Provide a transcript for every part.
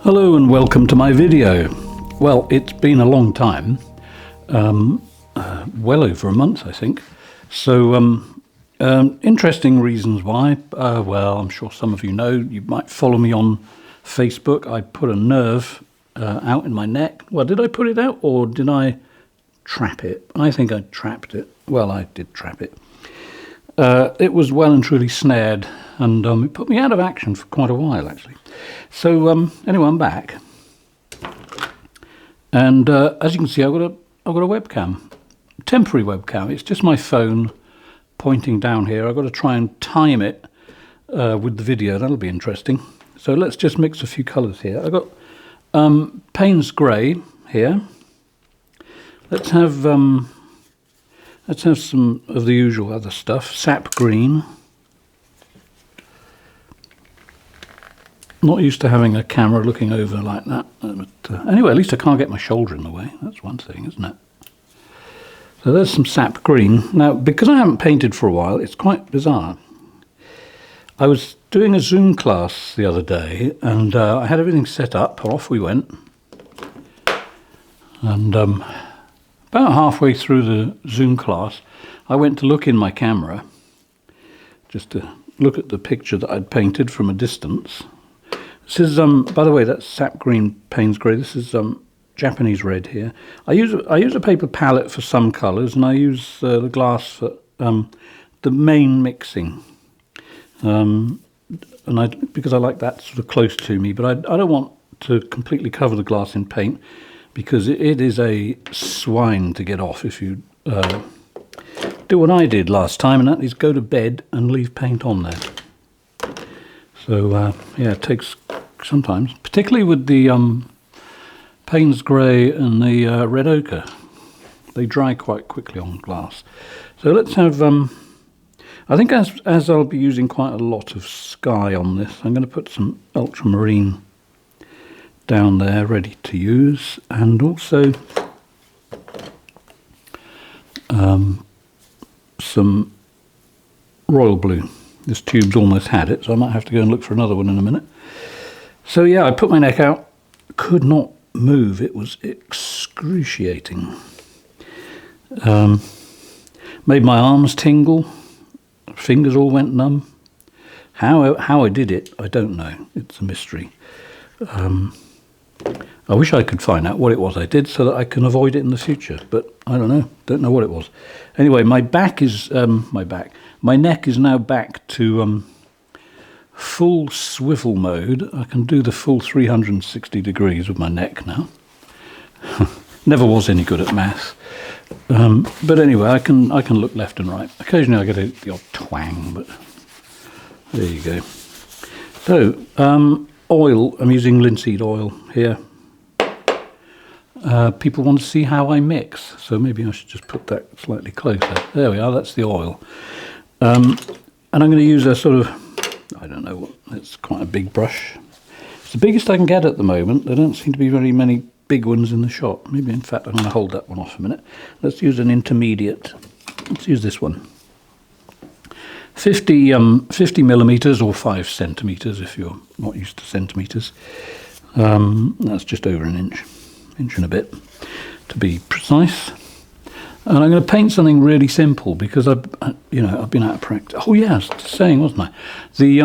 Hello and welcome to my video. Well, it's been a long time, well over a month I think. So interesting reasons why. Well, I'm sure some of you know, you might follow me on Facebook. I put a nerve out in my neck. Well, did I put it out or did I trap it? I think I trapped it. Well, I did trap it. It was well and truly snared, and it put me out of action for quite a while actually. So anyway, I'm back, and as you can see, I've got a webcam, temporary webcam. It's just my phone pointing down here. I've got to try and time it with the video. That'll be interesting. So let's just mix a few colours here. I've got Payne's grey here. Let's have some of the usual other stuff. Sap green. Not used to having a camera looking over like that. But anyway, at least I can't get my shoulder in the way. That's one thing, isn't it? So there's some sap green. Now, because I haven't painted for a while, it's quite bizarre. I was doing a Zoom class the other day, and I had everything set up, and off we went. And about halfway through the Zoom class, I went to look in my camera, just to look at the picture that I'd painted from a distance. This is, by the way, that's sap green, Payne's grey. This is Japanese red here. I use a paper palette for some colours, and I use the glass for the main mixing. Because I like that sort of close to me, but I don't want to completely cover the glass in paint, because it is a swine to get off if you do what I did last time, and that is go to bed and leave paint on there. So yeah, it takes sometimes, particularly with the Payne's grey and the red ochre. They dry quite quickly on glass. So let's have, I think as I'll be using quite a lot of sky on this, I'm going to put some ultramarine down there ready to use, and also some royal blue. This tube's almost had it, so I might have to go and look for another one in a minute. So yeah, I put my neck out, could not move. It was excruciating. Made my arms tingle, fingers all went numb. How I did it, I don't know. It's a mystery. I wish I could find out what it was I did so that I can avoid it in the future, but I don't know. Don't know what it was. Anyway, my neck is now back to full swivel mode. I can do the full 360 degrees with my neck now. Never was any good at maths. But anyway, I can look left and right. Occasionally I get the odd twang, but there you go. So, oil, I'm using linseed oil here. People want to see how I mix, so maybe I should just put that slightly closer. There we are, that's the oil. And I'm going to use a sort of, I don't know, it's quite a big brush. It's the biggest I can get at the moment. There don't seem to be very many big ones in the shop. Maybe, in fact, I'm going to hold that one off a minute. Let's use an intermediate. Let's use this one. 50 millimeters or 5 centimeters if you're not used to centimeters. That's just over an inch and a bit to be precise. And I'm going to paint something really simple because I've been out of practice. Oh yeah, I was saying, wasn't I? The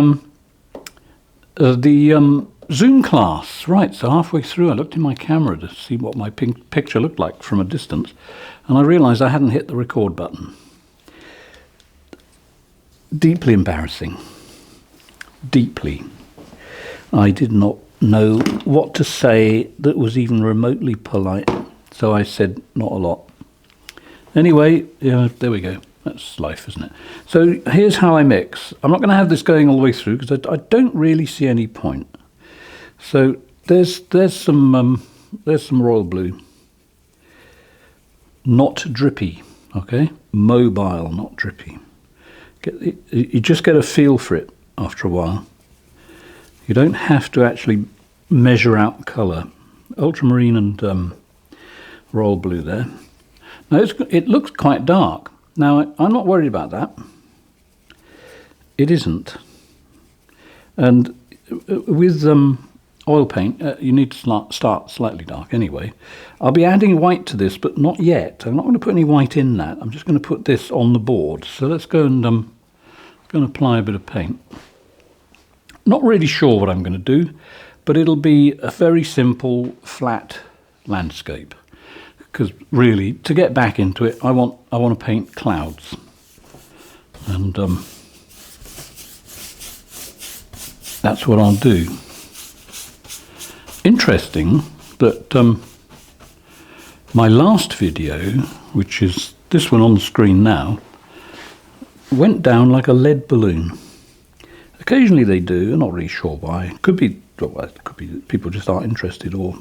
Zoom class, right? So halfway through, I looked in my camera to see what my picture looked like from a distance, and I realised I hadn't hit the record button. Deeply embarrassing. Deeply. I did not know what to say that was even remotely polite, so I said not a lot. Anyway, yeah, there we go. That's life, isn't it? So here's how I mix. I'm not going to have this going all the way through because I don't really see any point. So there's some royal blue. Not drippy, okay? Mobile, not drippy. You just get a feel for it after a while. You don't have to actually measure out colour. Ultramarine and royal blue there. Now it looks quite dark. Now I'm not worried about that. It isn't. And with oil paint, you need to start slightly dark anyway. I'll be adding white to this, but not yet. I'm not going to put any white in that. I'm just going to put this on the board. So let's go and apply a bit of paint. Not really sure what I'm going to do, but it'll be a very simple, flat landscape. Because really, to get back into it, I want to paint clouds. And that's what I'll do. Interesting that my last video, which is this one on the screen now, went down like a lead balloon. Occasionally they do, I'm not really sure why. It could be people just aren't interested, or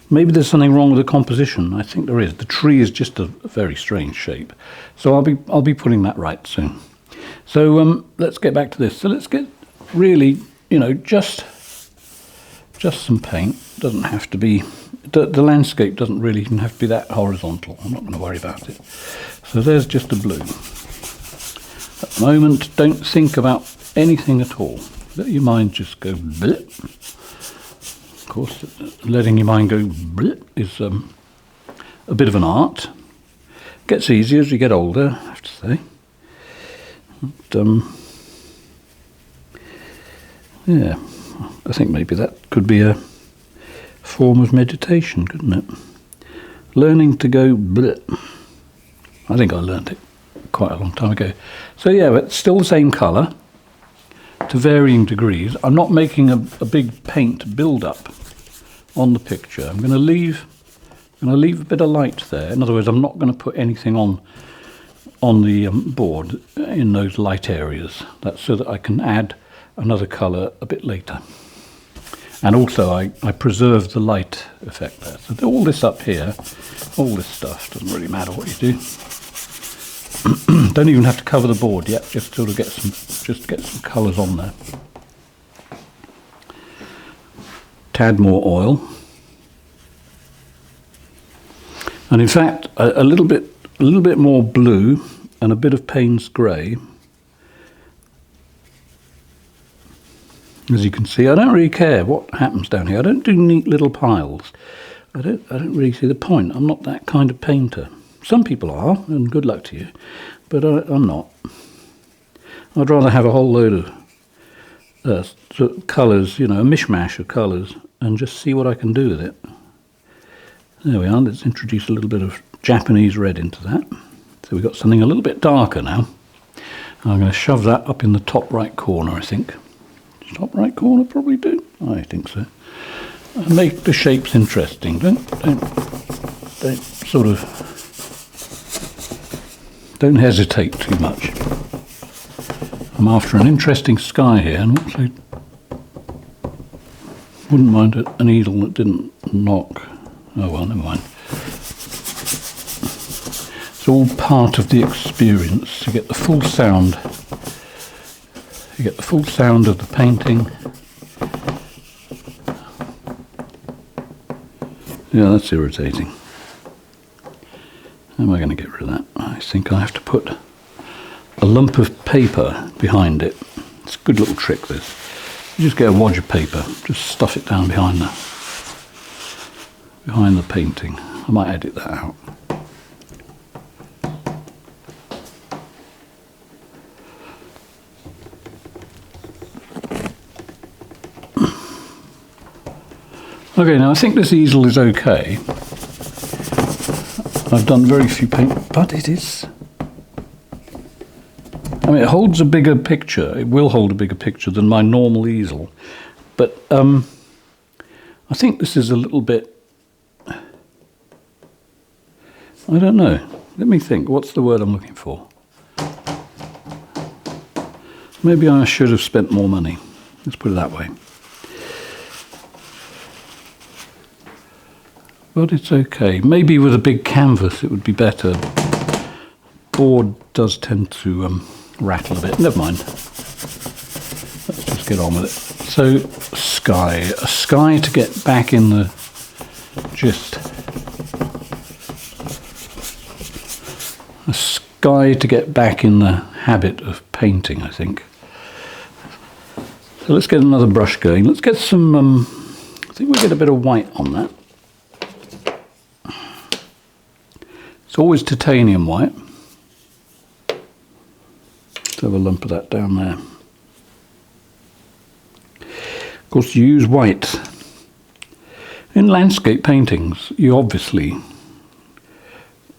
maybe there's something wrong with the composition. I think there is. The tree is just a very strange shape. So I'll be putting that right soon. So let's get back to this. So let's get really, just some paint. Doesn't have to be, the landscape doesn't really even have to be that horizontal. I'm not going to worry about it. So there's just a blue. At the moment, don't think about anything at all. Let your mind just go blip. Of course, letting your mind go blip is a bit of an art. Gets easier as you get older, I have to say. But, yeah, I think maybe that could be a form of meditation, couldn't it? Learning to go blip. I think I learned it quite a long time ago. So yeah, but still the same colour to varying degrees. I'm not making a big paint build-up on the picture. I'm going to leave a bit of light there. In other words, I'm not going to put anything on the board in those light areas. That's so that I can add another colour a bit later. And also I preserve the light effect there. So all this up here, all this stuff, doesn't really matter what you do. Don't even have to cover the board yet, just sort of get some colours on there. Tad more oil. And in fact, a little bit more blue and a bit of Payne's grey. As you can see, I don't really care what happens down here. I don't do neat little piles. I don't really see the point. I'm not that kind of painter. Some people are, and good luck to you, but I'm not. I'd rather have a whole load of sort of colours, a mishmash of colours, and just see what I can do with it. There we are. Let's introduce a little bit of Japanese red into that. So we've got something a little bit darker now. I'm going to shove that up in the top right corner, I think. Top right corner probably do. I think so. And make the shapes interesting. Don't sort of, don't hesitate too much. I'm after an interesting sky here, and also wouldn't mind a needle that didn't knock. Oh well, never mind. It's all part of the experience to get the full sound. You get the full sound of the painting. Yeah, that's irritating. How am I going to get rid of that? I think I have to put a lump of paper behind it. It's a good little trick, this. You just get a wad of paper, just stuff it down behind the painting. I might edit that out. Okay, now I think this easel is okay. I've done very few paint, but it is. I mean, it holds a bigger picture. It will hold a bigger picture than my normal easel. But I think this is a little bit, I don't know. Let me think. What's the word I'm looking for? Maybe I should have spent more money. Let's put it that way. But it's okay. Maybe with a big canvas it would be better. Board does tend to rattle a bit. Never mind. Let's just get on with it. So, sky. A sky to get back in the gist. A sky to get back in the habit of painting, I think. So let's get another brush going. Let's get some think we get a bit of white on that. It's always titanium white. Let's have a lump of that down there. Of course, you use white. In landscape paintings, you obviously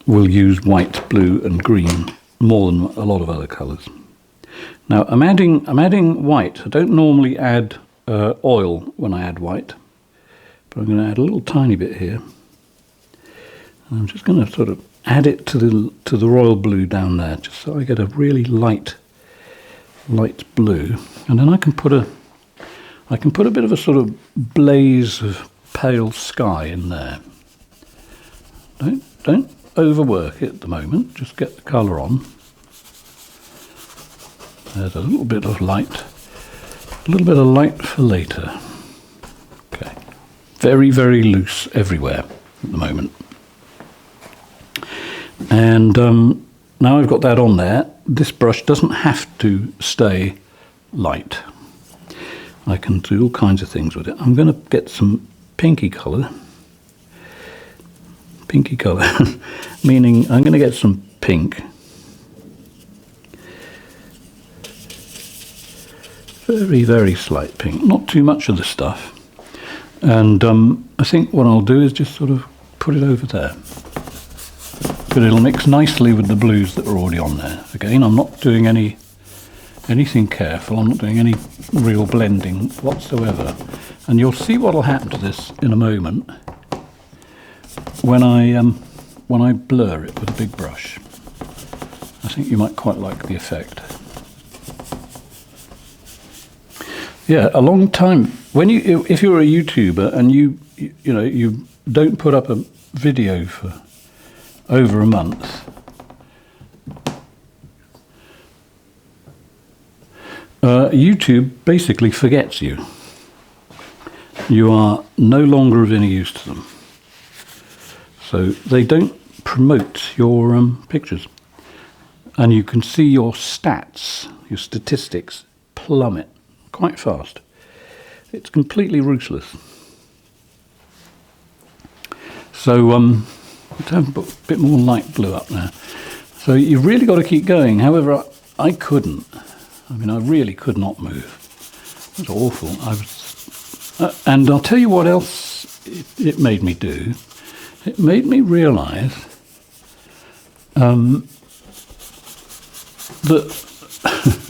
will use white, blue and green more than a lot of other colours. Now I'm adding white. I don't normally add oil when I add white, but I'm going to add a little tiny bit here. And I'm just going to sort of add it to the royal blue down there, just so I get a really light blue, and then I can put a bit of a sort of blaze of pale sky in there. Don't overwork it at the moment, just get the colour on. There's a little bit of light for later. Okay, very, very loose everywhere at the moment. And now I've got that on there, this brush doesn't have to stay light. I can do all kinds of things with it. I'm going to get some pinky colour, meaning I'm going to get some pink. Very, very slight pink, not too much of the stuff. And I think what I'll do is just sort of put it over there. But it'll mix nicely with the blues that are already on there. Again, I'm not doing anything careful, I'm not doing any real blending whatsoever. And you'll see what will happen to this in a moment when I blur it with a big brush. I think you might quite like the effect. Yeah, a long time. If you're a YouTuber and you don't put up a video for over a month, YouTube basically forgets you. You are no longer of any use to them. So they don't promote your pictures. And you can see your stats, your statistics plummet quite fast. It's completely ruthless. So let's have a bit more light blue up there. So you've really got to keep going. However, I couldn't. I mean, I really could not move. It was awful. And I'll tell you what else it made me do. It made me realise that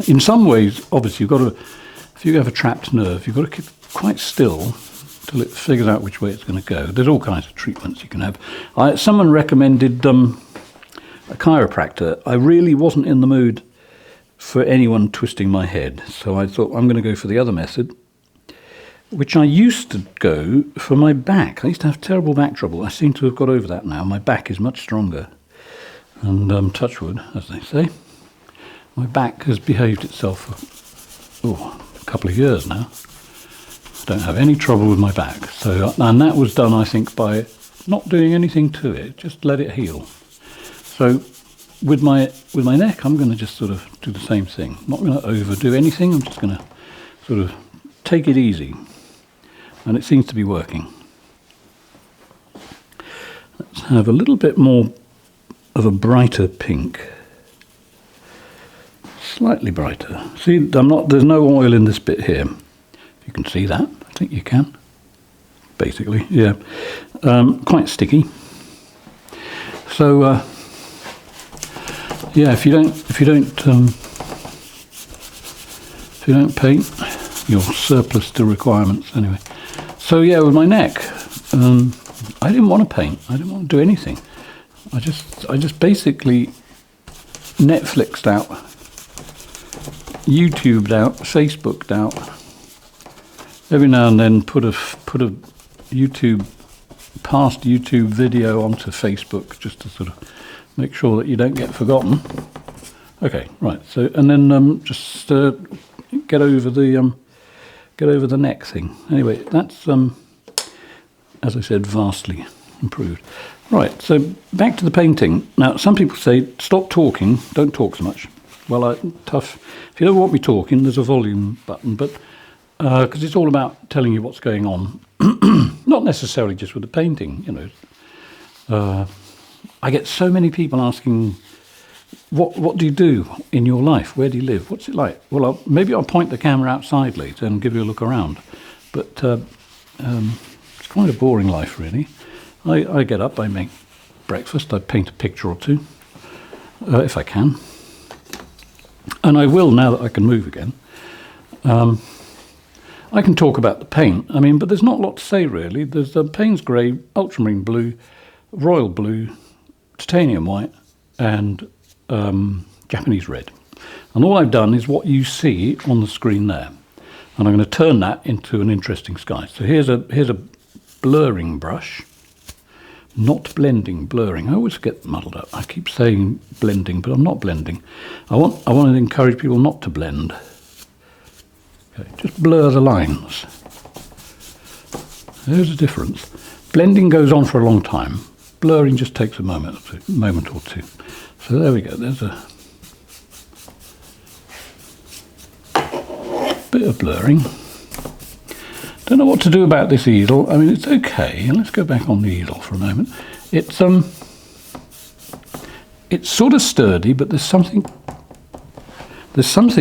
in some ways, obviously, if you have a trapped nerve, you've got to keep quite still till it figures out which way it's going to go. There's all kinds of treatments you can have. Someone recommended a chiropractor. I really wasn't in the mood for anyone twisting my head, so I thought I'm going to go for the other method, which I used to go for my back. I used to have terrible back trouble. I seem to have got over that now. My back is much stronger. And touch wood, as they say. My back has behaved itself for a couple of years now. I don't have any trouble with my back. So, and that was done, I think, by not doing anything to it. Just let it heal. So with my neck, I'm going to just sort of do the same thing. I'm not going to overdo anything. I'm just going to sort of take it easy. And it seems to be working. Let's have a little bit more of a brighter pink. Slightly brighter. See, there's no oil in this bit here. If you can see that, I think you can. Basically, yeah. Quite sticky. So yeah, if you don't paint, you're surplus to requirements anyway. So yeah, with my neck, I didn't want to paint. I didn't want to do anything. I just basically Netflixed out, YouTubed out, Facebooked out. Every now and then put a past YouTube video onto Facebook just to sort of make sure that you don't get forgotten. Okay, right. So and then just get over the neck thing. Anyway, that's as I said, vastly improved. Right. So back to the painting. Now, some people say stop talking, don't talk so much. Well, tough. If you don't want me talking, there's a volume button, but because it's all about telling you what's going on. Not necessarily just with the painting, you know. I get so many people asking, what do you do in your life? Where do you live? What's it like? Well, maybe I'll point the camera outside later and give you a look around. But it's quite a boring life, really. I get up, I make breakfast, I paint a picture or two, if I can. And I will now that I can move again. I can talk about the paint, I mean, but there's not a lot to say, really. There's Payne's grey, ultramarine blue, royal blue, titanium white, and Japanese red. And all I've done is what you see on the screen there. And I'm going to turn that into an interesting sky. So here's a blurring brush. Not blending, blurring. I always get muddled up. I keep saying blending, but I'm not blending. I want to encourage people not to blend. Okay, just blur the lines. There's a difference. Blending goes on for a long time. Blurring just takes a moment or two. So there we go. There's a bit of blurring. Don't know what to do about this easel. I mean, it's okay. Let's go back on the easel for a moment. It's sort of sturdy, but there's something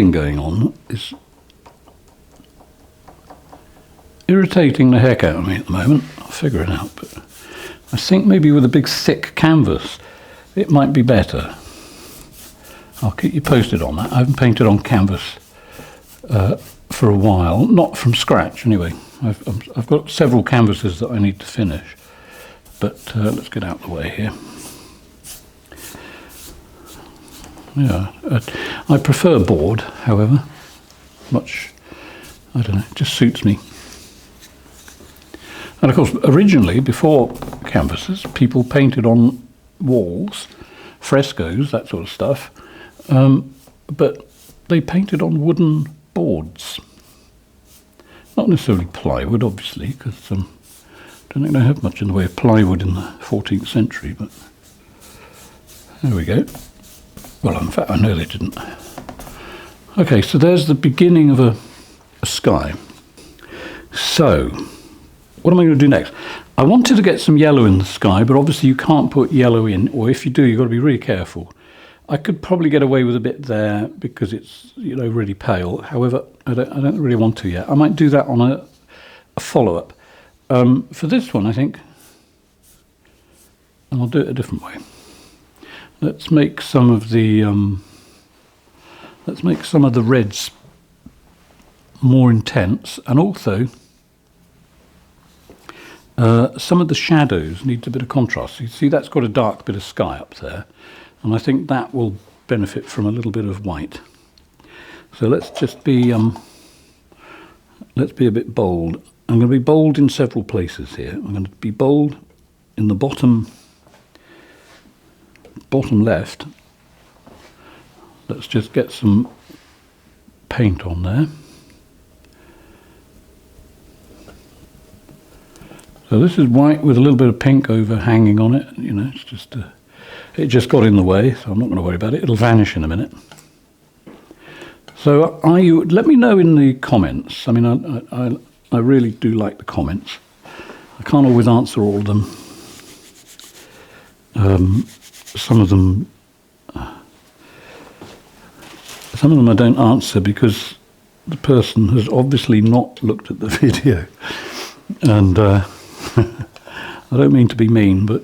going on. It's irritating the heck out of me at the moment. I'll figure it out, but I think maybe with a big thick canvas, it might be better. I'll keep you posted on that. I haven't painted on canvas for a while, not from scratch anyway. I've got several canvases that I need to finish, but let's get out of the way here. Yeah, I prefer board, however, much, I don't know, it just suits me. And of course, originally, before canvases, people painted on walls, frescoes, that sort of stuff, but they painted on wooden boards. Not necessarily plywood, obviously, because I don't think they have much in the way of plywood in the 14th century, but there we go. Well, in fact, I know they didn't. Okay, so there's the beginning of a sky. So, what am I going to do next? I wanted to get some yellow in the sky, but obviously you can't put yellow in, or if you do, you've got to be really careful. I could probably get away with a bit there because it's, you know, really pale. However, I don't really want to yet. I might do that on a follow-up. For this one, I think, and I'll do it a different way. Let's make some of the reds more intense, and also some of the shadows need a bit of contrast. You see, that's got a dark bit of sky up there. And I think that will benefit from a little bit of white. So let's just be a bit bold. I'm going to be bold in several places here. I'm going to be bold in the bottom left. Let's just get some paint on there. So this is white with a little bit of pink overhanging on it. You know, it's just it just got in the way, so I'm not going to worry about it. It'll vanish in a minute. So let me know in the comments. I mean, I really do like the comments. I can't always answer all of them. Some of them I don't answer because the person has obviously not looked at the video. And I don't mean to be mean, but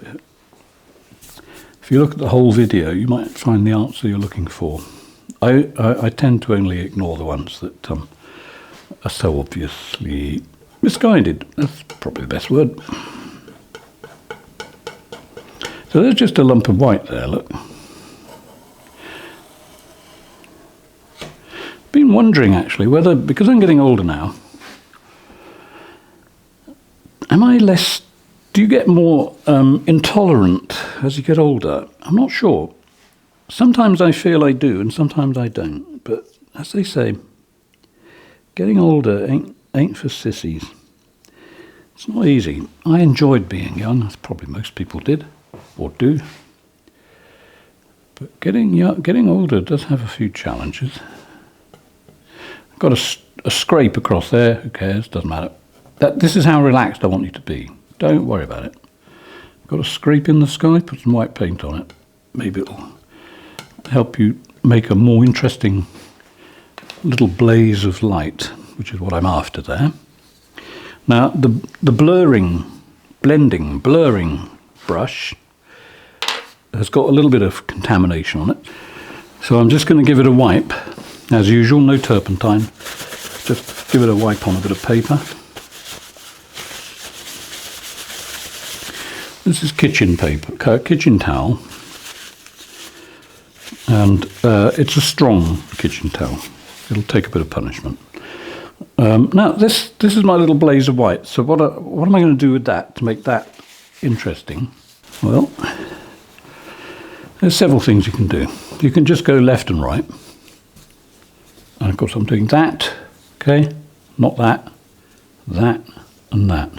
if you look at the whole video, you might find the answer you're looking for. I tend to only ignore the ones that are so obviously misguided. That's probably the best word. So there's just a lump of white there, look. Been wondering actually whether, because I'm getting older now, do you get more intolerant as you get older? I'm not sure. Sometimes I feel I do, and sometimes I don't. But as they say, getting older ain't for sissies. It's not easy. I enjoyed being young, as probably most people did, or do. But getting older does have a few challenges. I've got a scrape across there, who cares, doesn't matter. This is how relaxed I want you to be. Don't worry about it. Got a scrape in the sky, put some white paint on it. Maybe it'll help you make a more interesting little blaze of light, which is what I'm after there. Now, the blurring brush has got a little bit of contamination on it. So I'm just going to give it a wipe, as usual, no turpentine. Just give it a wipe on a bit of paper. This is kitchen paper, kitchen towel, and it's a strong kitchen towel. It'll take a bit of punishment. Now this is my little blaze of white. So what am I going to do with that to make that interesting? Well, there's several things you can do. You can just go left and right. And of course I'm doing that, okay? Not that, that and that.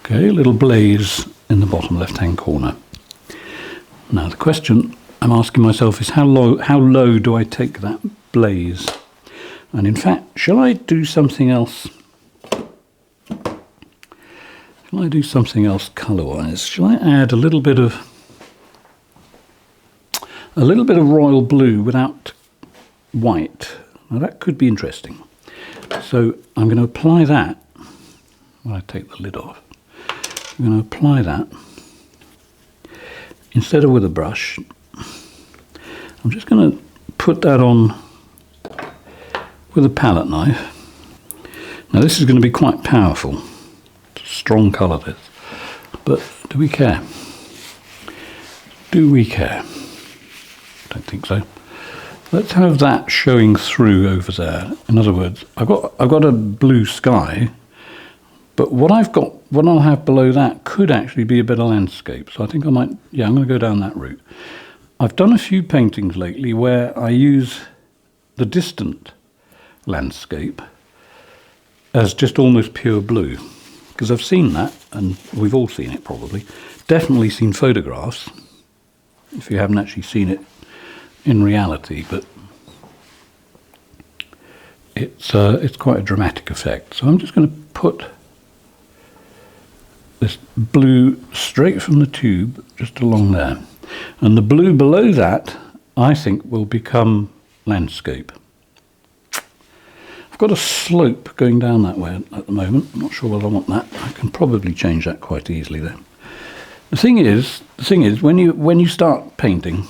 Okay, a little blaze in the bottom left-hand corner. Now the question I'm asking myself is how low do I take that blaze? And in fact, shall I do something else? Shall I do something else colour-wise? Shall I add a little bit of royal blue without white? Now that could be interesting. So I'm going to apply that when I take the lid off. I'm going to apply that instead of with a brush. I'm just going to put that on with a palette knife. Now this is going to be quite powerful. It's a strong colour this. But do we care? Do we care? Don't think so. Let's have that showing through over there. In other words, I've got a blue sky, but what I'll have below that could actually be a bit of landscape. So I think I might, yeah, I'm going to go down that route. I've done a few paintings lately where I use the distant landscape as just almost pure blue, because I've seen that, and we've all seen it probably. Definitely seen photographs, if you haven't actually seen it in reality, but it's quite a dramatic effect. So I'm just going to put this blue straight from the tube just along there, and the blue below that I think will become landscape. I've got a slope going down that way at the moment. I'm not sure whether I want that. I can probably change that quite easily there. The thing is when you start painting,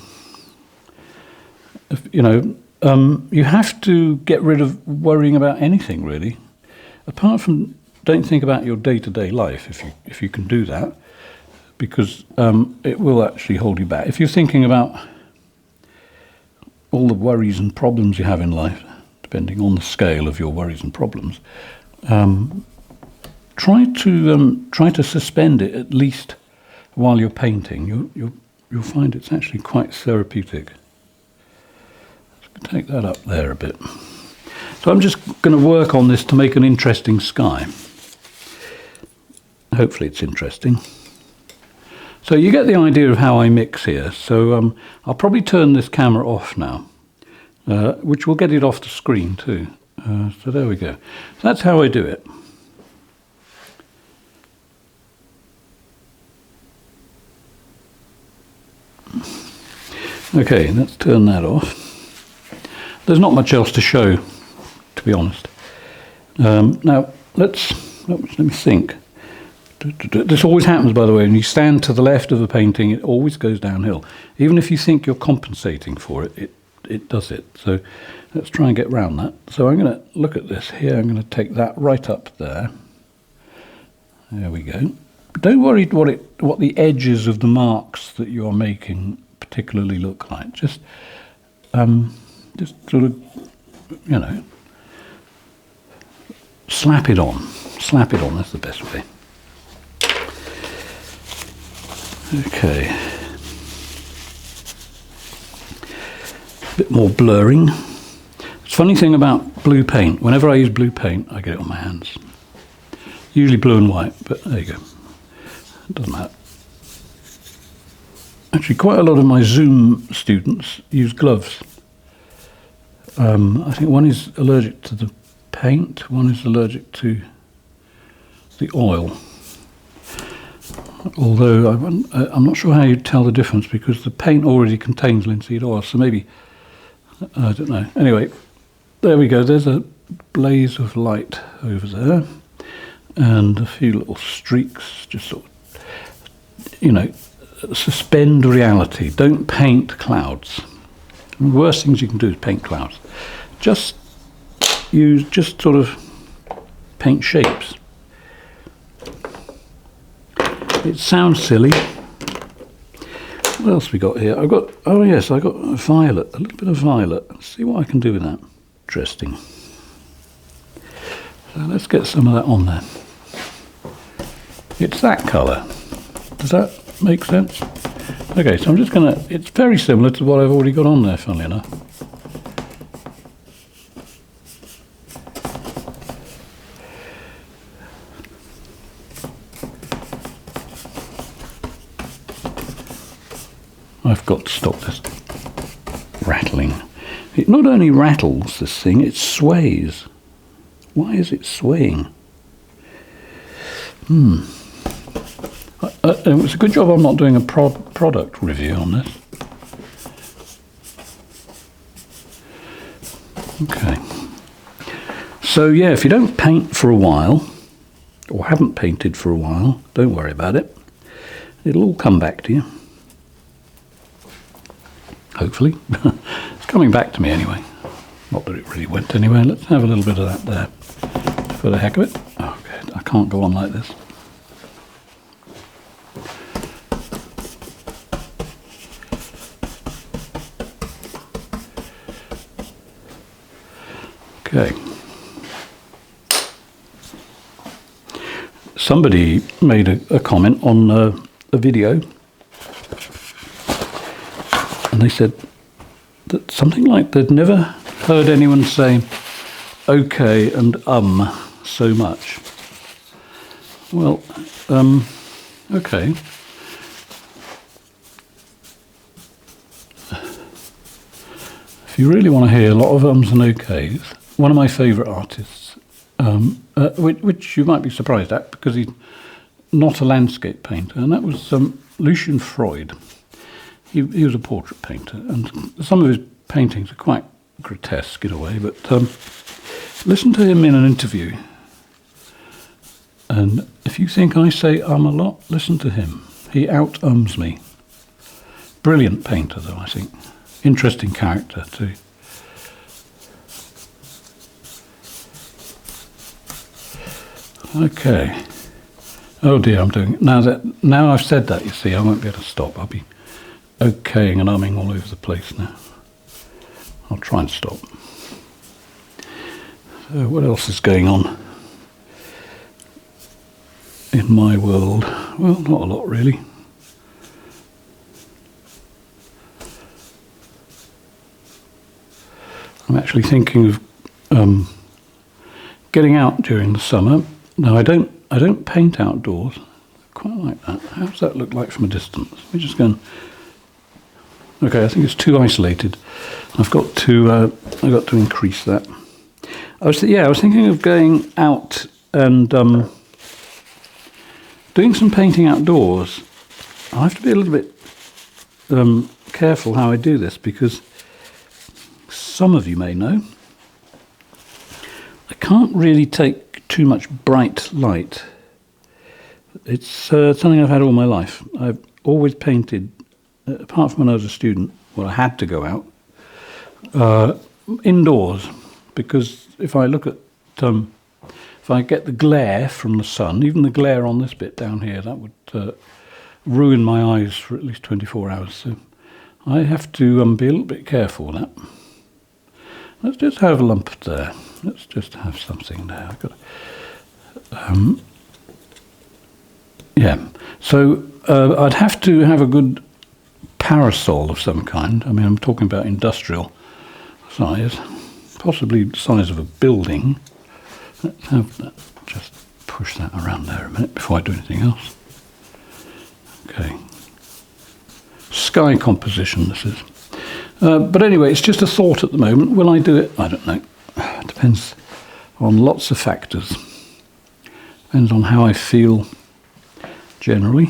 you have to get rid of worrying about anything really, apart from don't think about your day-to-day life if you can do that, because it will actually hold you back. If you're thinking about all the worries and problems you have in life, depending on the scale of your worries and problems, try to suspend it at least while you're painting. You'll find it's actually quite therapeutic. Take that up there a bit. So I'm just going to work on this to make an interesting sky. Hopefully it's interesting. So you get the idea of how I mix here. So I'll probably turn this camera off now, which will get it off the screen too. So there we go. So that's how I do it. Okay, let's turn that off. There's not much else to show, to be honest. Now, let me think. This always happens, by the way, when you stand to the left of a painting, it always goes downhill. Even if you think you're compensating for it, it does it. So let's try and get round that. So I'm going to look at this here. I'm going to take that right up there. There we go. Don't worry what the edges of the marks that you're making particularly look like. Just sort of, slap it on. Slap it on, that's the best way. Okay. A bit more blurring. It's a funny thing about blue paint. Whenever I use blue paint, I get it on my hands. Usually blue and white, but there you go. It doesn't matter. Actually, quite a lot of my Zoom students use gloves. I think one is allergic to the paint, one is allergic to the oil. Although I'm not sure how you tell the difference, because the paint already contains linseed oil, so maybe, I don't know. Anyway, there we go. There's a blaze of light over there, and a few little streaks, just sort of, you know, suspend reality. Don't paint clouds. The worst things you can do is paint clouds. Just sort of paint shapes. It sounds silly. What else we got here? Oh yes, I got violet, a little bit of violet. Let's see what I can do with that. Interesting. So let's get some of that on there. It's that colour. Does that make sense? Okay, so I'm just gonna, it's very similar to what I've already got on there, funnily enough. I've got to stop this rattling. It not only rattles, this thing, it sways. Why is it swaying? It's a good job I'm not doing a product review on this. Okay. So yeah, if you don't paint for a while, or haven't painted for a while, don't worry about it. It'll all come back to you. Hopefully. It's coming back to me anyway. Not that it really went anywhere. Let's have a little bit of that there for the heck of it. Okay, I can't go on like this. Okay. Somebody made a comment on a video, and they said that something like they'd never heard anyone say okay and so much. Well, okay. If you really want to hear a lot of ums and okays, one of my favourite artists, which you might be surprised at because he's not a landscape painter, and that was Lucian Freud. He was a portrait painter, and some of his paintings are quite grotesque in a way, but listen to him in an interview, and if you think I say a lot, listen to him. He out-ums me. Brilliant painter, though, I think. Interesting character, too. Okay. Oh dear, I'm doing it. Now I've said that, you see, I won't be able to stop. I'll be okaying and umming all over the place now. I'll try and stop. So what else is going on in my world? Well, not a lot really. I'm actually thinking of getting out during the summer. Now I don't paint outdoors. I quite like that. How does that look like from a distance? We're just going. Okay, I think it's too isolated. I've got to increase that. I was thinking of going out and doing some painting outdoors. I have to be a little bit careful how I do this, because some of you may know I can't really take too much bright light. It's something I've had all my life. I've always painted, apart from when I was a student, well, I had to go out indoors, because if I look at if I get the glare from the sun, even the glare on this bit down here, that would ruin my eyes for at least 24 hours. So I have to be a little bit careful with that. Let's just have a lump there. Let's just have something there. I've got, yeah. So I'd have to have a good parasol of some kind. I mean, I'm talking about industrial size, possibly the size of a building. Let's have that. Just push that around there a minute before I do anything else. Okay. sky composition, this is. But anyway, it's just a thought at the moment. Will I do it? I don't know. It depends on lots of factors. Depends on how I feel generally.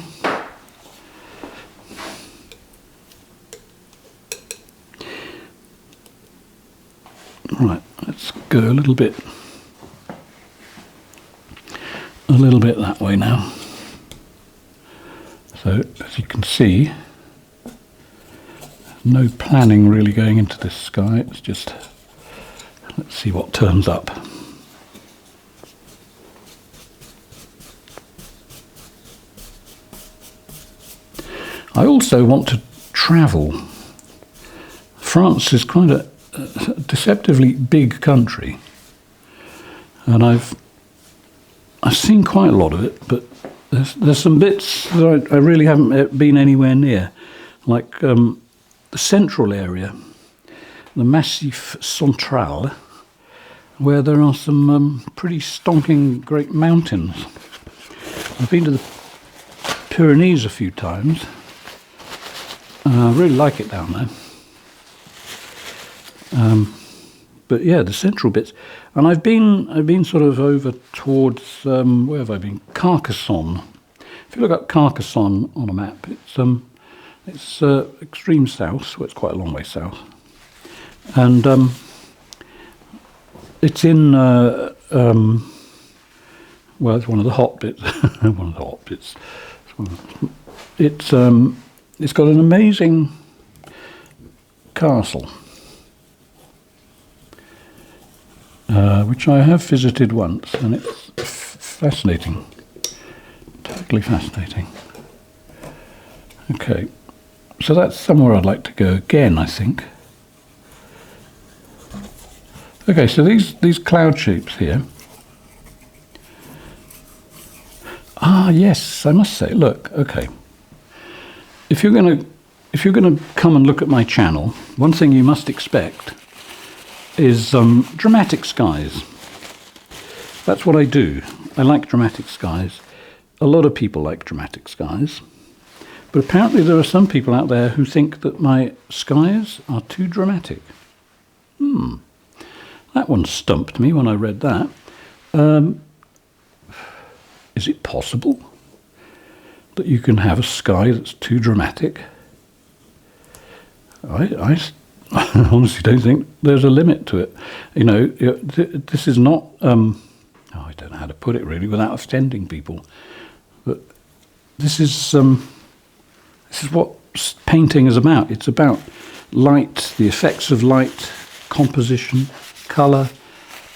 Right, let's go a little bit that way now. So, as you can see, no planning really going into this sky. It's just, let's see what turns up. I also want to travel. France is quite a deceptively big country, and I've seen quite a lot of it, but there's some bits that I really haven't been anywhere near, like the central area, the Massif Central, where there are some pretty stonking great mountains. I've been to the Pyrenees a few times. I really like it down there. But yeah, the central bits, and I've been sort of over towards where have I been? Carcassonne. If you look up Carcassonne on a map, it's extreme south, so it's quite a long way south, and it's in well, it's one of the hot bits. One of the hot bits. It's got an amazing castle. Which I have visited once, and it's fascinating, totally fascinating. Okay, so that's somewhere I'd like to go again, I think. Okay, so these cloud shapes here. Ah, yes, I must say, look, okay. If you're gonna come and look at my channel, one thing you must expect is dramatic skies. That's what I do. I like dramatic skies. A lot of people like dramatic skies. But apparently there are some people out there who think that my skies are too dramatic. That one stumped me when I read that. Is it possible that you can have a sky that's too dramatic? I honestly don't think there's a limit to it. You know, this is not, I don't know how to put it really without offending people, but this is what painting is about. It's about light, the effects of light, composition, colour,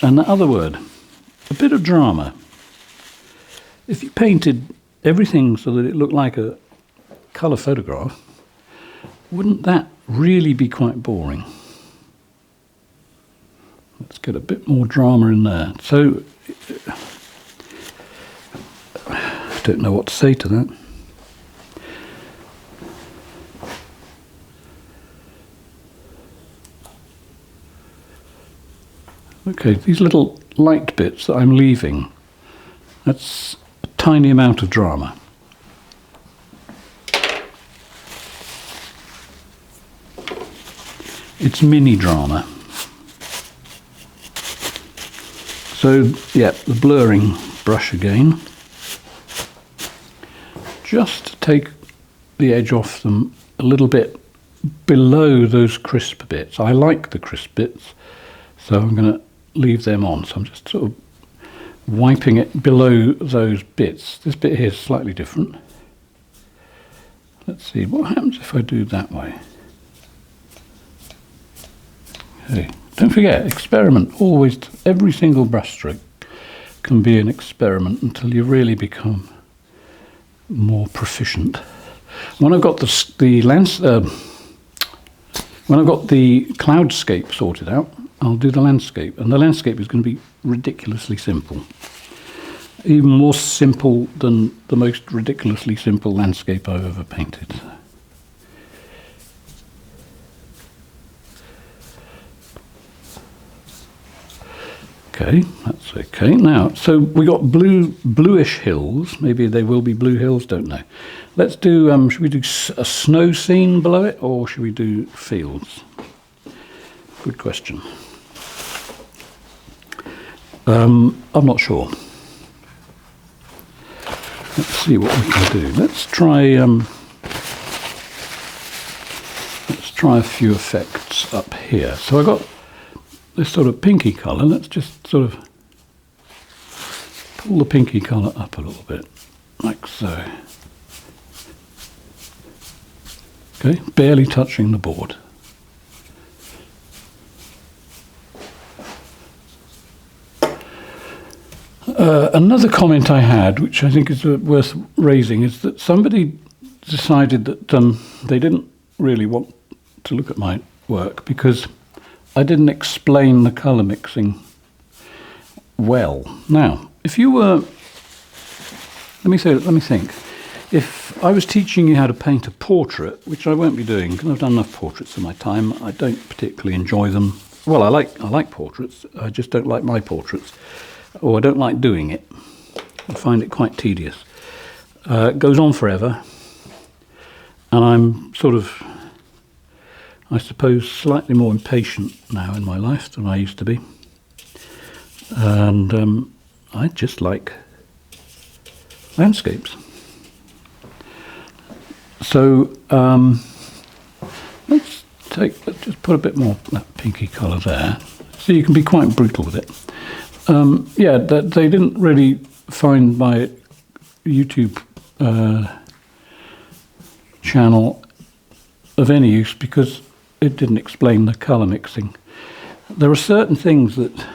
and the other word, a bit of drama. If you painted everything so that it looked like a colour photograph, wouldn't that really be quite boring? Let's get a bit more drama in there. So, I don't know what to say to that. Okay, these little light bits that I'm leaving, that's a tiny amount of drama. It's mini drama. So, yeah, the blurring brush again. Just to take the edge off them a little bit below those crisp bits. I like the crisp bits, so I'm going to leave them on. So I'm just sort of wiping it below those bits. This bit here is slightly different. Let's see, what happens if I do it that way? Okay. Don't forget, experiment. Always, every single brushstroke can be an experiment until you really become more proficient. When I've got when I've got the cloudscape sorted out, I'll do the landscape, and the landscape is going to be ridiculously simple. Even more simple than the most ridiculously simple landscape I've ever painted. Okay, that's okay. Now, so we got bluish hills. Maybe they will be blue hills, don't know. Let's do, should we do a snow scene below it, or should we do fields? Good question. I'm not sure. Let's see what we can do. Let's try a few effects up here. So I got this sort of pinky colour. Let's just sort of pull the pinky colour up a little bit, like so. Okay, barely touching the board. Another comment I had, which I think is worth raising, is that somebody decided that they didn't really want to look at my work because I didn't explain the colour mixing well. Now, if you were, let me think. If I was teaching you how to paint a portrait, which I won't be doing because I've done enough portraits in my time, I don't particularly enjoy them. Well, I like portraits. I just don't like my portraits, or I don't like doing it. I find it quite tedious. It goes on forever, and I'm sort of, I suppose, slightly more impatient now in my life than I used to be. And I just like landscapes. So let's just put a bit more of that pinky colour there, so you can be quite brutal with it. Yeah, that they didn't really find my YouTube channel of any use because it didn't explain the colour mixing. There are certain things that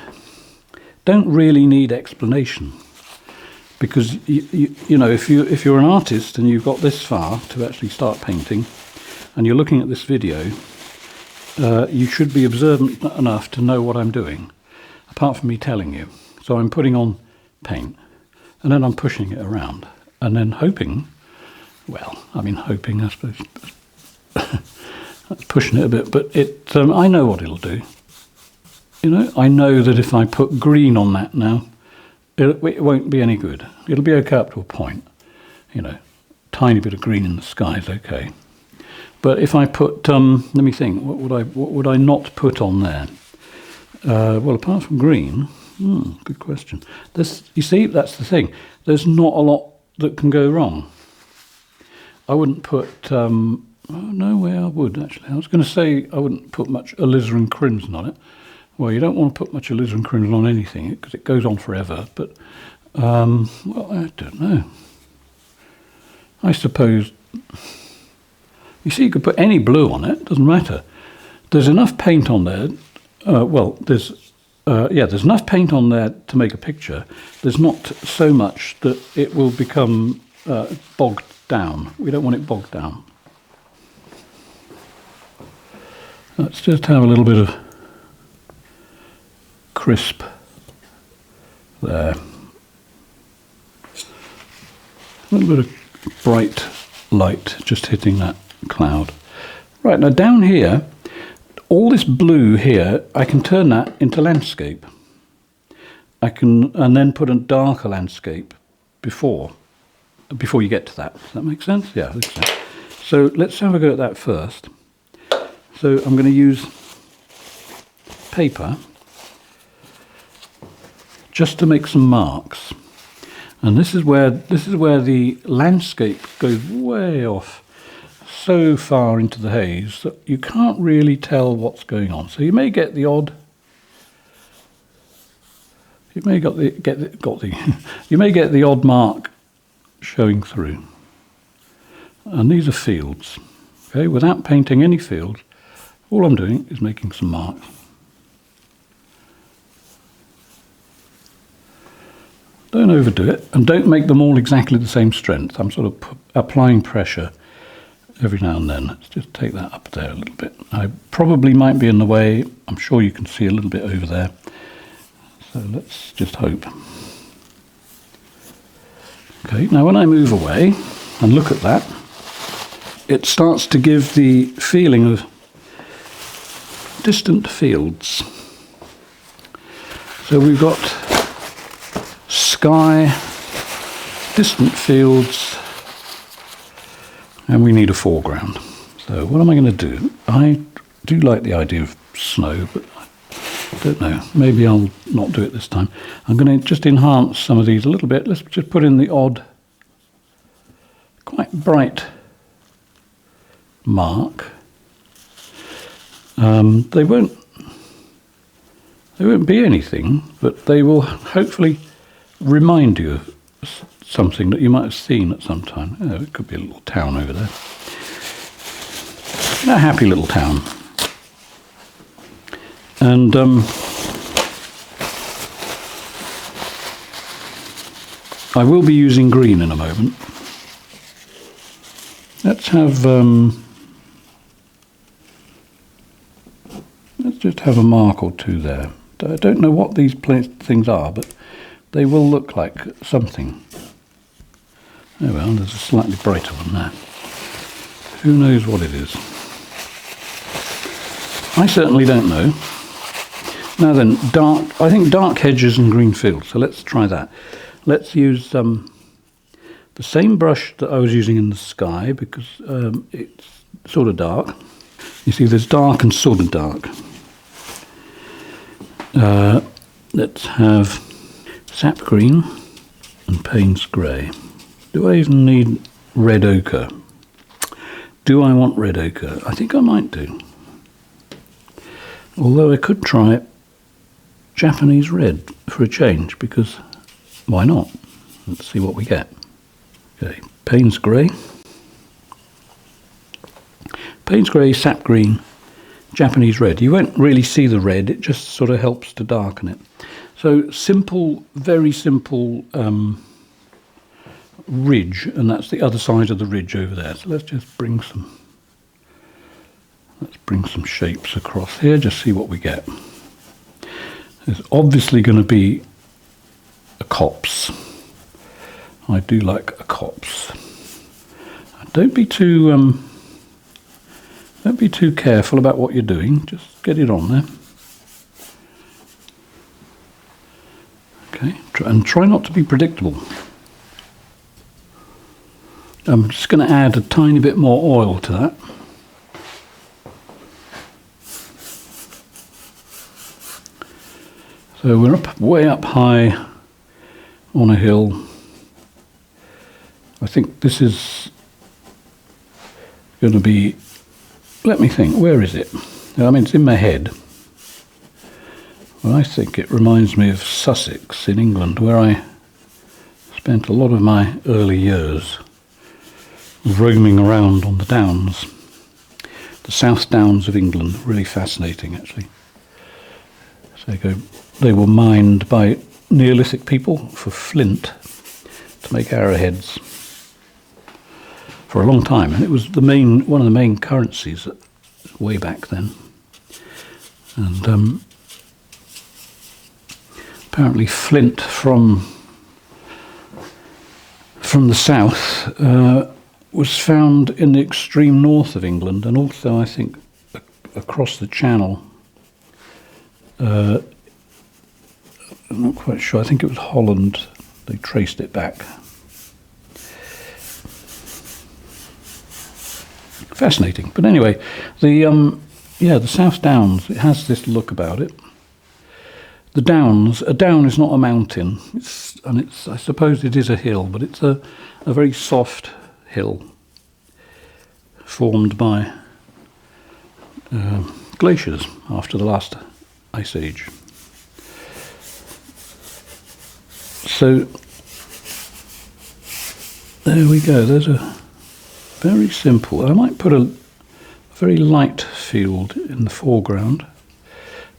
don't really need explanation, because you know, if you're an artist and you've got this far to actually start painting, and you're looking at this video, you should be observant enough to know what I'm doing, apart from me telling you. So I'm putting on paint, and then I'm pushing it around, and then hoping, well, I mean hoping, I suppose, that's pushing it a bit, but it, I know what it'll do. You know, I know that if I put green on that now, it won't be any good. It'll be okay up to a point. You know, tiny bit of green in the sky is okay. But if I put, let me think, what would I not put on there? Well, apart from green, good question. You see, that's the thing. There's not a lot that can go wrong. I wouldn't put, oh, no way I would, actually. I was going to say I wouldn't put much alizarin crimson on it. Well, you don't want to put much alizarin crimson on anything because it goes on forever. But, well, I don't know. I suppose, you see, you could put any blue on it. Doesn't matter. There's enough paint on there. Well, there's enough paint on there to make a picture. There's not so much that it will become bogged down. We don't want it bogged down. Let's just have a little bit of crisp there. A little bit of bright light just hitting that cloud. Right, now down here, all this blue here, I can turn that into landscape. I can, and then put a darker landscape before you get to that. Does that make sense? Yeah, I think so. So let's have a go at that first. So I'm going to use paper just to make some marks. And this is where the landscape goes way off, so far into the haze that you can't really tell what's going on. So you may get the odd, you may get the odd mark showing through. And these are fields. Okay, without painting any fields, all I'm doing is making some marks. Don't overdo it, and don't make them all exactly the same strength. I'm sort of applying pressure every now and then. Let's just take that up there a little bit. I probably might be in the way. I'm sure you can see a little bit over there. So let's just hope. Okay, now when I move away and look at that, it starts to give the feeling of distant fields. So we've got sky, distant fields, and we need a foreground. So what am I going to do? I do like the idea of snow, but I don't know. Maybe I'll not do it this time. I'm going to just enhance some of these a little bit. Let's just put in the odd, quite bright mark. They won't be anything, but they will hopefully remind you of something that you might have seen at some time. Oh, it could be a little town over there. A happy little town. And I will be using green in a moment. Let's have let's just have a mark or two there. I don't know what these things are, but they will look like something. Oh well, there's a slightly brighter one there. Who knows what it is? I certainly don't know. Now then, I think dark hedges and green fields, so let's try that. Let's use the same brush that I was using in the sky, because it's sort of dark. You see, there's dark and sort of dark. Let's have sap green and Payne's grey. Do I even need red ochre? Do I want red ochre? I think I might do. Although I could try Japanese red for a change, because why not? Let's see what we get. Okay, Payne's grey. Payne's grey, sap green, Japanese red. You won't really see the red, it just sort of helps to darken it. So simple, very simple ridge, and that's the other side of the ridge over there. So let's just bring some shapes across here, just see what we get. There's obviously going to be a copse. I do like a copse. Don't be too careful about what you're doing. Just get it on there. Okay, and try not to be predictable. I'm just going to add a tiny bit more oil to that. So we're way up high on a hill. I think this is going to be, let me think, where is it? I mean, it's in my head. Well, I think it reminds me of Sussex in England, where I spent a lot of my early years roaming around on the downs. The South Downs of England, really fascinating actually. So they were mined by Neolithic people for flint to make arrowheads for a long time, and it was one of the main currencies way back then. And apparently flint from the south was found in the extreme north of England, and also I think across the Channel. I'm not quite sure. I think it was Holland. They traced it back. Fascinating. But anyway, the South Downs, it has this look about it. The Downs, a down is not a mountain. I suppose it is a hill, but it's a very soft hill formed by glaciers after the last ice age. So there we go. There's a very simple. I might put a very light field in the foreground,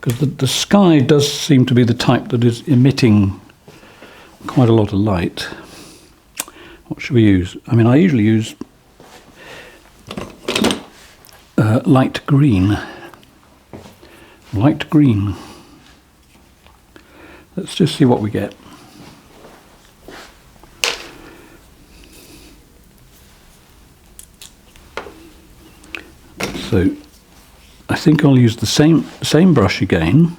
because the sky does seem to be the type that is emitting quite a lot of light. What should we use? I mean, I usually use light green. Light green. Let's just see what we get. So I think I'll use the same brush again,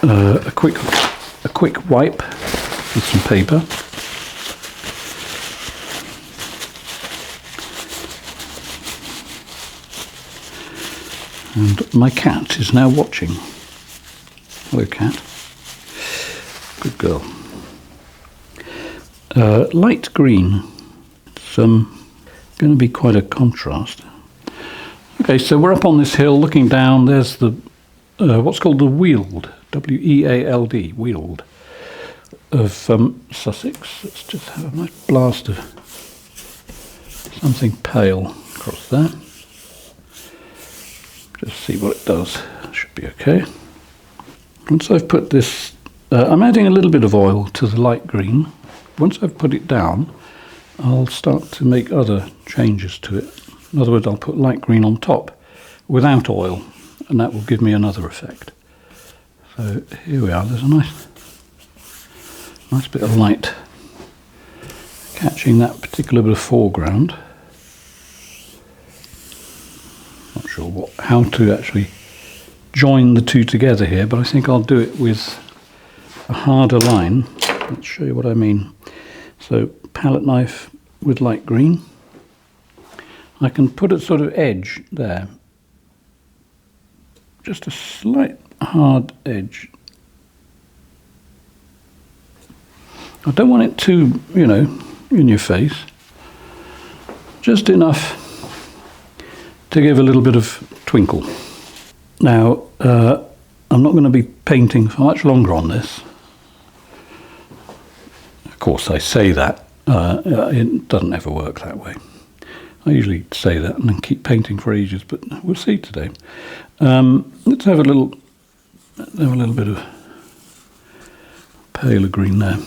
a quick wipe with some paper. And my cat is now watching. Hello, cat. Good girl. Light green. It's going to be quite a contrast. Okay, so we're up on this hill looking down. There's the what's called the Weald, W-E-A-L-D, Weald of Sussex. Let's just have a nice blast of something pale across there. Just see what it does. Should be okay. Once I've put this, I'm adding a little bit of oil to the light green. Once I've put it down, I'll start to make other changes to it. In other words, I'll put light green on top without oil, and that will give me another effect. So here we are. There's a nice bit of light catching that particular bit of foreground. Not sure how to actually join the two together here, but I think I'll do it with a harder line. Let's show you what I mean. So palette knife with light green. I can put a sort of edge there, just a slight hard edge. I don't want it too, in your face. Just enough to give a little bit of twinkle. Now, I'm not going to be painting for much longer on this. Of course, I say that. It doesn't ever work that way. I usually say that and then keep painting for ages, but we'll see today. Let's have a little bit of paler green there.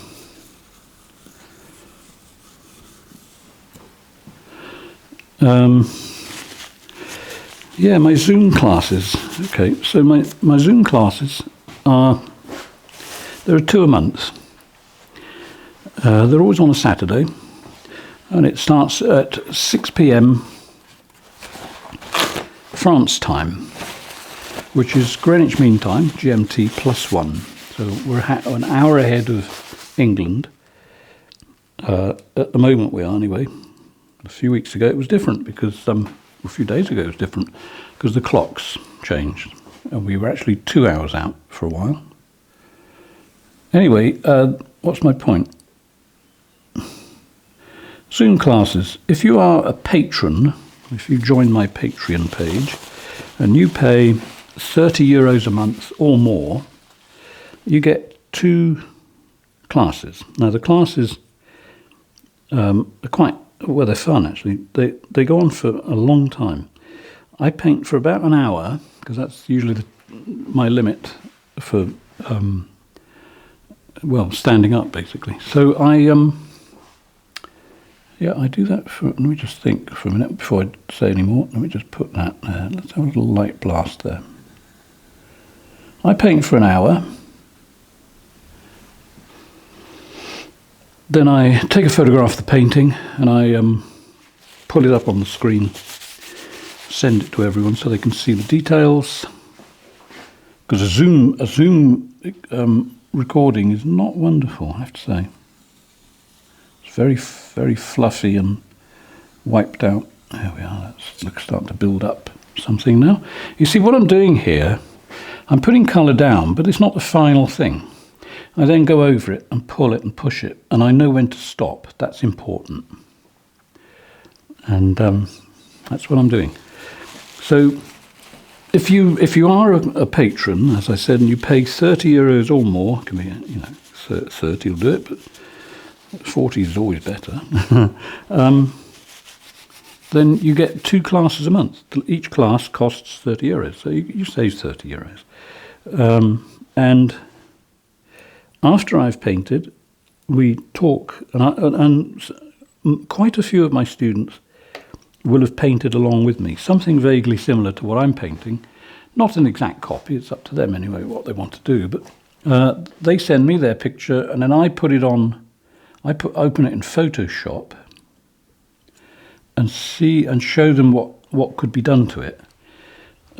Yeah, my Zoom classes. Okay, so my Zoom classes there are 2 a month. They're always on a Saturday, and it starts at 6 p.m. France time, which is Greenwich Mean Time, GMT +1. So we're an hour ahead of England. At the moment we are, anyway. A few weeks ago it was different because, a few days ago it was different because the clocks changed. And we were actually 2 hours out for a while. Anyway, what's my point? Zoom classes. If you are a patron, if you join my Patreon page, and you pay €30 a month or more, you get 2 classes. Now the classes are quite, well, they're fun actually. They go on for a long time. I paint for about an hour, because that's usually my limit for, standing up basically. So I do that for, let me just think for a minute before I say any more. Let me just put that there. Let's have a little light blast there. I paint for an hour. Then I take a photograph of the painting and I pull it up on the screen, send it to everyone so they can see the details. Because a Zoom recording is not wonderful, I have to say. It's very, very fluffy and wiped out. There we are. That's starting to build up something now. You see what I'm doing here? I'm putting colour down, but it's not the final thing. I then go over it and pull it and push it, and I know when to stop. That's important. And that's what I'm doing. So if you are a patron, as I said, and you pay €30 or more, can be 30 will do it, but 40 is always better. Then you get 2 classes a month. Each class costs €30, so you save €30. And after I've painted, we talk, and quite a few of my students will have painted along with me, something vaguely similar to what I'm painting. Not an exact copy, it's up to them anyway what they want to do, but they send me their picture and then I put it on, open it in Photoshop and see and show them what could be done to it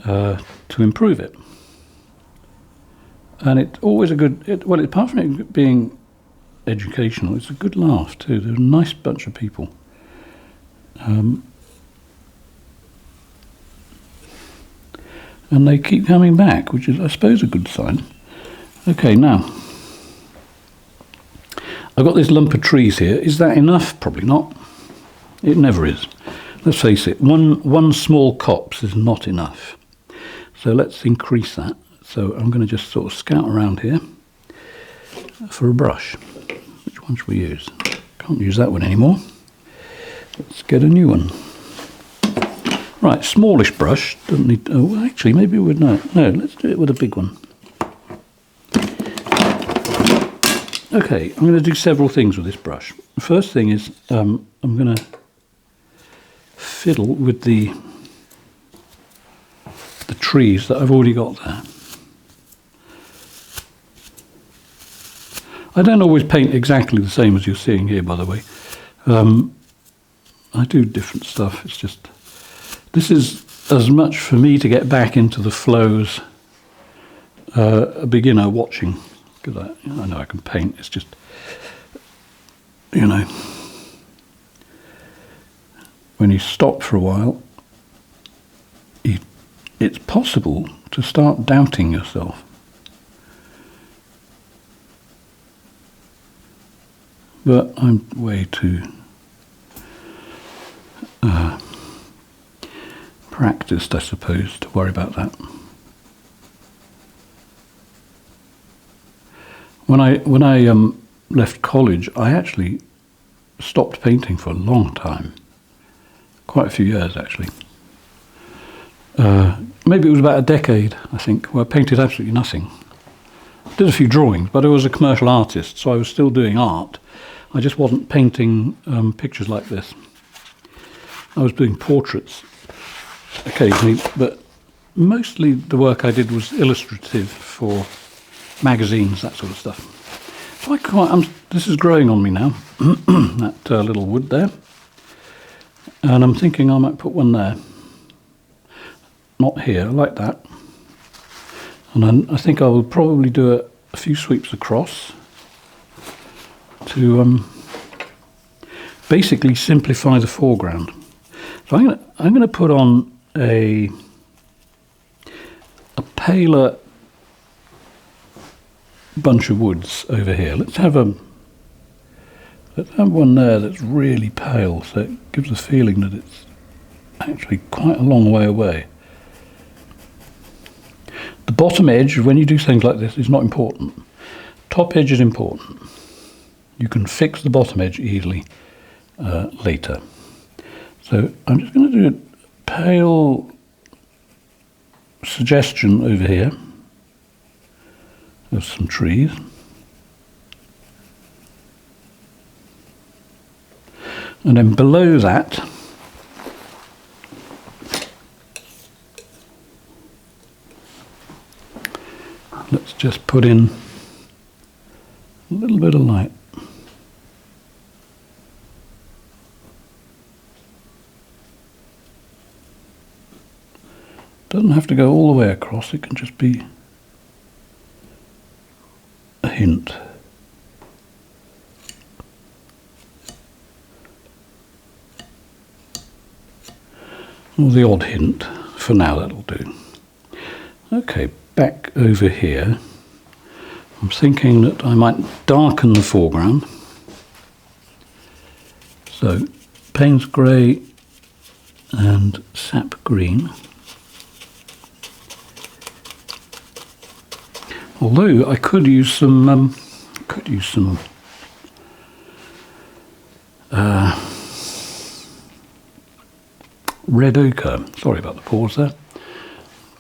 to improve it. And it's always a good, well, apart from it being educational, it's a good laugh too. They're a nice bunch of people. And they keep coming back, which is, I suppose, a good sign. Okay, now, I've got this lump of trees here. Is that enough? Probably not. It never is. Let's face it, one small copse is not enough. So let's increase that. So I'm going to just sort of scout around here for a brush. Which one should we use? Can't use that one anymore. Let's get a new one. Right, smallish brush. Doesn't need. Oh, actually, maybe we would know. No, let's do it with a big one. Okay, I'm going to do several things with this brush. The first thing is I'm going to fiddle with the trees that I've already got there. I don't always paint exactly the same as you're seeing here, by the way. I do different stuff. It's just, this is as much for me to get back into the flows a beginner watching, because I know I can paint. It's just, you know, when you stop for a while, it's possible to start doubting yourself. But I'm way too practiced, I suppose, to worry about that. When I left college, I actually stopped painting for a long time, quite a few years actually. Maybe it was about a decade, I think, where I painted absolutely nothing. Did a few drawings, but I was a commercial artist, so I was still doing art. I just wasn't painting pictures like this. I was doing portraits occasionally, but mostly the work I did was illustrative for magazines, that sort of stuff. So this is growing on me now, that little wood there. And I'm thinking I might put one there. Not here, like that. And then I think I will probably do a few sweeps across to basically simplify the foreground. So I'm going to put on a paler bunch of woods over here. Let's have one there that's really pale, so it gives a feeling that it's actually quite a long way away. The bottom edge, when you do things like this, is not important. Top edge is important. You can fix the bottom edge easily later. So I'm just going to do a pale suggestion over here of some trees. And then below that, let's just put in a little bit of light. Doesn't have to go all the way across, it can just be a hint. Or the odd hint. For now, that'll do. Okay, back over here. I'm thinking that I might darken the foreground. So, Payne's grey and sap green. Although I could use some red ochre. Sorry about the pause there.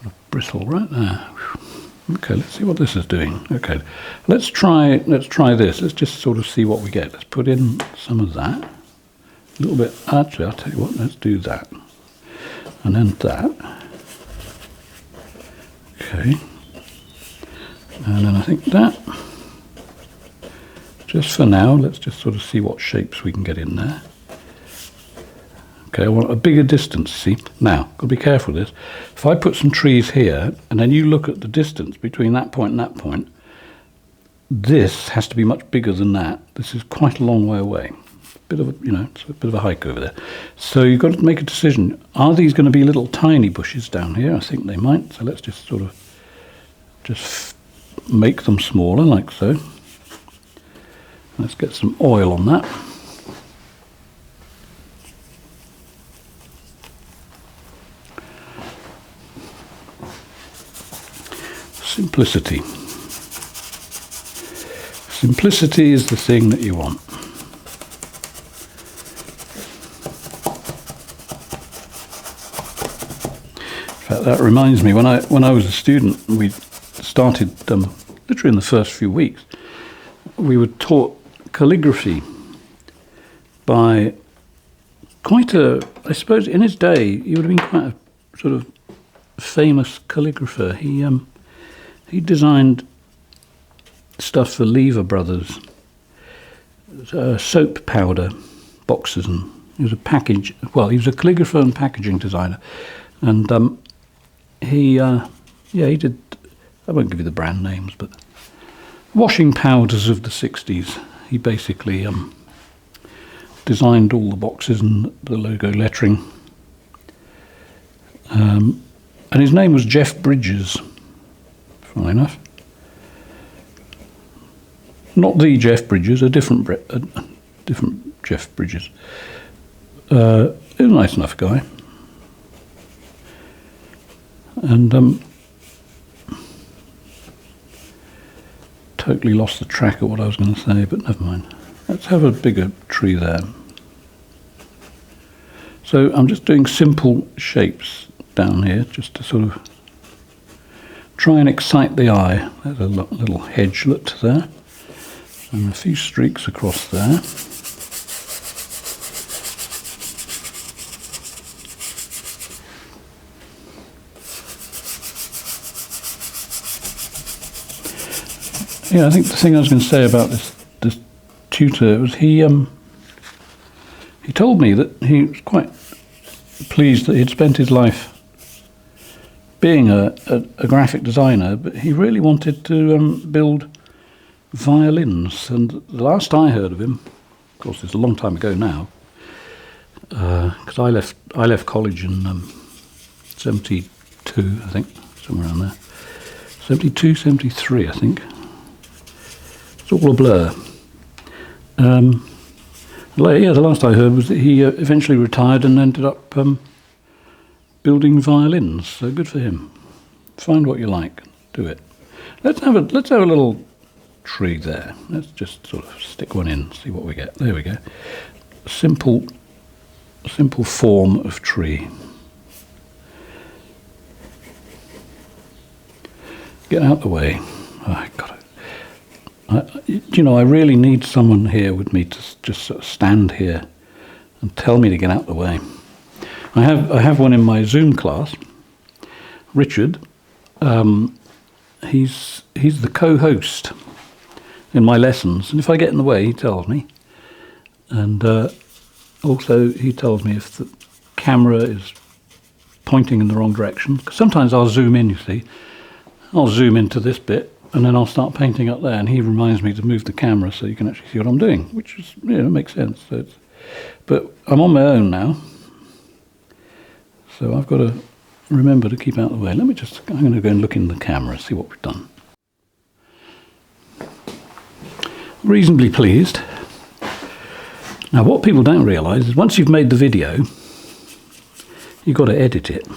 A bristle right there. Okay, let's see what this is doing. Okay, let's try this. Let's just sort of see what we get. Let's put in some of that. A little bit. Actually, I'll tell you what. Let's do that, and then that. Okay. And then I think that, just for now, let's just sort of see what shapes we can get in there. Okay, I want a bigger distance, see? Now, got to be careful with this. If I put some trees here, and then you look at the distance between that point and that point, this has to be much bigger than that. This is quite a long way away. Bit of a, it's a bit of a hike over there. So you've got to make a decision. Are these going to be little tiny bushes down here? I think they might. So let's just sort of make them smaller, like so. Let's get some oil on that. Simplicity. Simplicity is the thing that you want. In fact, that reminds me, when I was a student, we started literally in the first few weeks. We were taught calligraphy by quite a, I suppose in his day, he would have been quite a sort of famous calligrapher. He designed stuff for Lever Brothers, soap powder boxes, and he was a he was a calligrapher and packaging designer, and he did, I won't give you the brand names, but washing powders of the 60s. He basically designed all the boxes and the logo lettering, and his name was Jeff Bridges, funnily enough. Not the Jeff Bridges, a different Jeff Bridges. He was a nice enough guy. And totally lost the track of what I was going to say, but never mind. Let's have a bigger tree there. So I'm just doing simple shapes down here, just to sort of try and excite the eye. There's a little hedgelet there, and a few streaks across there. Yeah, I think the thing I was going to say about this tutor was he told me that he was quite pleased that he'd spent his life being a graphic designer, but he really wanted to build violins. And the last I heard of him, of course, it's a long time ago now, because I left college in 72, I think, somewhere around there. 72, 73, I think. It's all a blur. The last I heard was that he eventually retired and ended up building violins. So good for him. Find what you like, do it. Let's have a little tree there. Let's just sort of stick one in, see what we get. There we go. Simple form of tree. Get out the way. Oh, God. I really need someone here with me to just sort of stand here and tell me to get out the way. I have one in my Zoom class, Richard. He's the co-host in my lessons, and if I get in the way, he tells me. And also, he tells me if the camera is pointing in the wrong direction. 'Cause sometimes I'll zoom in. You see, I'll zoom into this bit. And then I'll start painting up there, and he reminds me to move the camera so you can actually see what I'm doing, which is, makes sense. So but I'm on my own now, so I've got to remember to keep out of the way. I'm going to go and look in the camera, see what we've done. Reasonably pleased. Now, what people don't realise is once you've made the video, you've got to edit it.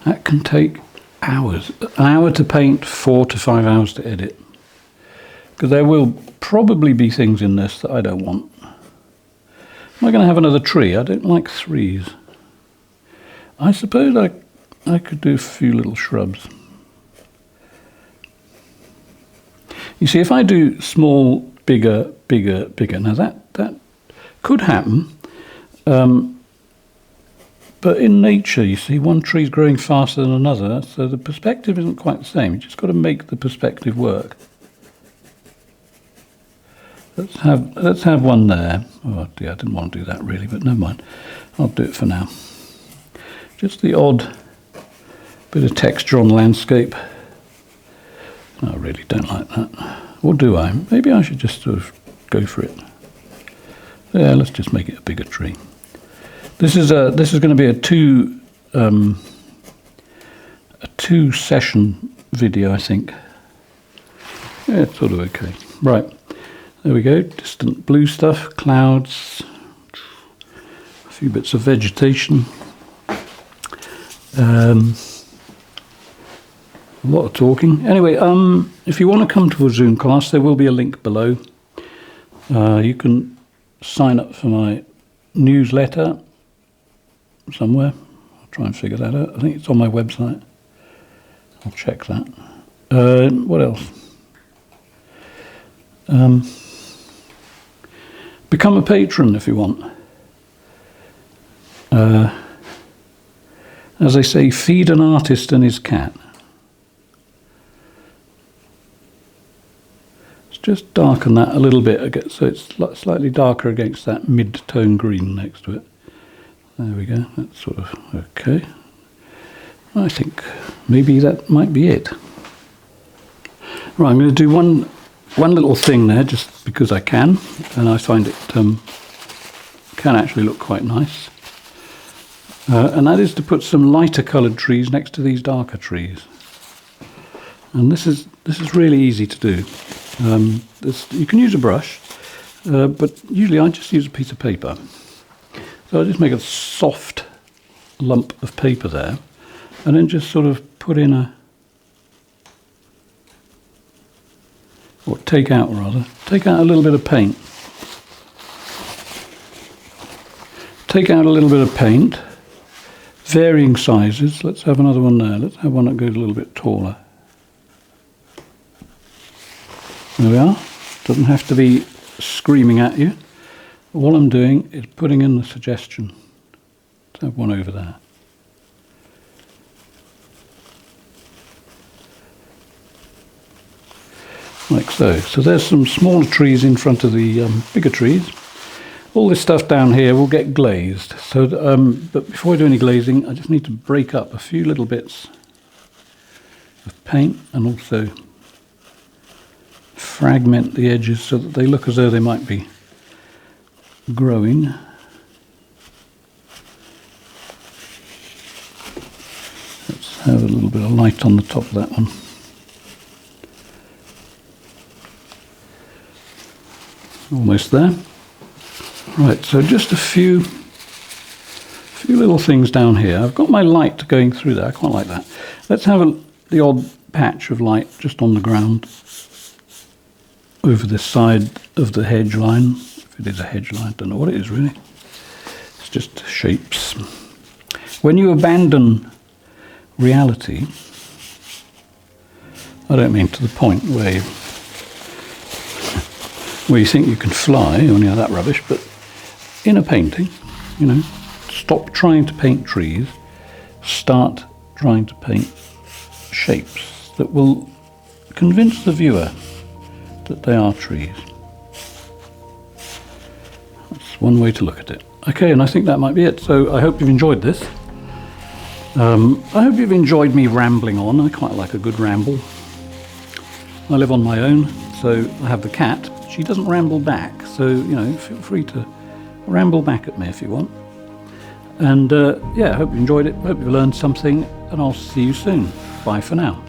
That can take hours. An hour to paint, 4 to 5 hours to edit. Because there will probably be things in this that I don't want. Am I going to have another tree? I don't like threes. I suppose I could do a few little shrubs. You see, if I do small, bigger, now that could happen. But in nature, you see, one tree's growing faster than another, so the perspective isn't quite the same. You just got to make the perspective work. Let's have one there. Oh dear, I didn't want to do that really, but never mind. I'll do it for now. Just the odd bit of texture on the landscape. I really don't like that. Or do I? Maybe I should just sort of go for it. Yeah, let's just make it a bigger tree. This is going to be a two session video, I think. Yeah, it's sort of okay. Right, there we go. Distant blue stuff, clouds, a few bits of vegetation. A lot of talking. Anyway, if you want to come to a Zoom class, there will be a link below. You can sign up for my newsletter somewhere. I'll try and figure that out. I think it's on my website. I'll check that. What else? Become a patron if you want. As they say, feed an artist and his cat. Let's just darken that a little bit so it's slightly darker against that mid-tone green next to it. There we go, that's sort of okay. I think maybe that might be it. Right, I'm going to do one little thing there just because I can, and I find it can actually look quite nice. And that is to put some lighter coloured trees next to these darker trees. And this is really easy to do. You can use a brush, but usually I just use a piece of paper. So I just make a soft lump of paper there, and then just sort of put in take out a little bit of paint. Take out a little bit of paint, varying sizes. Let's have another one there. Let's have one that goes a little bit taller. There we are. Doesn't have to be screaming at you. All I'm doing is putting in the suggestion. Let's have one over there. Like so. So there's some smaller trees in front of the bigger trees. All this stuff down here will get glazed. So, but before I do any glazing, I just need to break up a few little bits of paint and also fragment the edges so that they look as though they might be growing. Let's have a little bit of light on the top of that one. Almost there. Right, so just a few little things down here. I've got my light going through there. I quite like that. Let's have the odd patch of light just on the ground over this side of the hedge line. If it is a hedge line, I don't know what it is really. It's just shapes. When you abandon reality, I don't mean to the point where you think you can fly or any of that rubbish, but in a painting, you know, stop trying to paint trees, start trying to paint shapes that will convince the viewer that they are trees. That's one way to look at it. Okay, and I think that might be it. So I hope you've enjoyed this. I hope you've enjoyed me rambling on. I quite like a good ramble. I live on my own, so I have the cat. She doesn't ramble back, so, you know, feel free to ramble back at me if you want. And yeah, I hope you enjoyed it, hope you learned something, and I'll see you soon. Bye for now.